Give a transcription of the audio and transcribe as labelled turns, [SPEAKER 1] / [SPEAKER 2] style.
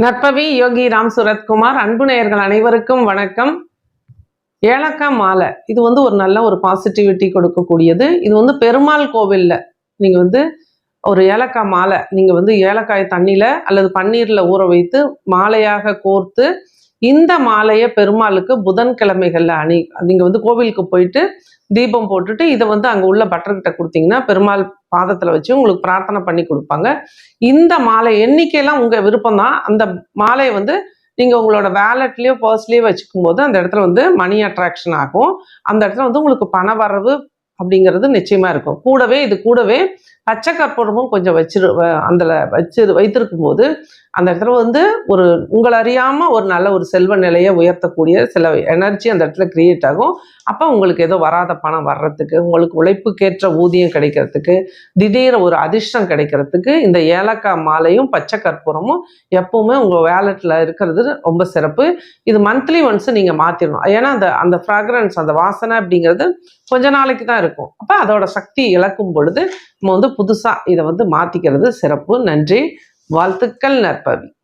[SPEAKER 1] நற்பவி யோகி ராம் சுரத்குமார். அன்பு நேயர்கள் அனைவருக்கும் வணக்கம். ஏலக்காய் மாலை இது ஒரு நல்ல ஒரு பாசிட்டிவிட்டி கொடுக்கக்கூடியது. இது பெருமாள் கோவில்ல நீங்க ஒரு ஏலக்காய் மாலை நீங்க ஏலக்காய் தண்ணியில அல்லது பன்னீர்ல ஊற வைத்து மாலையாக கோர்த்து இந்த மாலையை பெருமாளுக்கு புதன்கிழமைகள்ல நீங்க கோவிலுக்கு போயிட்டு தீபம் போட்டுட்டு இதை அங்க உள்ள பட்டர்கிட்ட கொடுத்தீங்கன்னா பெருமாள் பாதத்துல வச்சு உங்களுக்கு பிரார்த்தனை பண்ணி கொடுப்பாங்க. இந்த மாலை எண்ணிக்கையெல்லாம் உங்க விருப்பம் தான். அந்த மாலையை நீங்க உங்களோட வேலட்லயோ பர்ஸ்லயோ வச்சுக்கும் போது அந்த இடத்துல மணி அட்ராக்ஷன் ஆகும். அந்த இடத்துல உங்களுக்கு பண வரவு அப்படிங்கிறது நிச்சயமா இருக்கும். கூடவே பச்சை கற்பூரமும் கொஞ்சம் வைத்திருக்கும் போது அந்த இடத்துல ஒரு உங்களை அறியாம ஒரு நல்ல ஒரு செல்வ நிலையை உயர்த்தக்கூடிய சில எனர்ஜி அந்த இடத்துல கிரியேட் ஆகும். அப்போ உங்களுக்கு ஏதோ வராத பணம் வர்றதுக்கு, உங்களுக்கு உழைப்புக்கேற்ற ஊதியம் கிடைக்கிறதுக்கு, திடீர் ஒரு அதிர்ஷ்டம் கிடைக்கிறதுக்கு இந்த ஏலக்காய் மாலையும் பச்சை கற்பூரமும் எப்பவுமே உங்க வேலட்ல இருக்கிறது ரொம்ப சிறப்பு. இது மந்த்லி ஒன்ஸ் நீங்க மாத்திடணும். ஏன்னா அந்த ஃப்ராக்ரன்ஸ் அந்த வாசனை அப்படிங்கிறது கொஞ்ச நாளைக்கு தான் இருக்கும். அப்போ அதோட சக்தி இழக்கும் பொழுது நம்ம புதுசா இதை மாத்திக்கிறது சிறப்பு. நன்றி, வாழ்த்துக்கள். நற்பவி.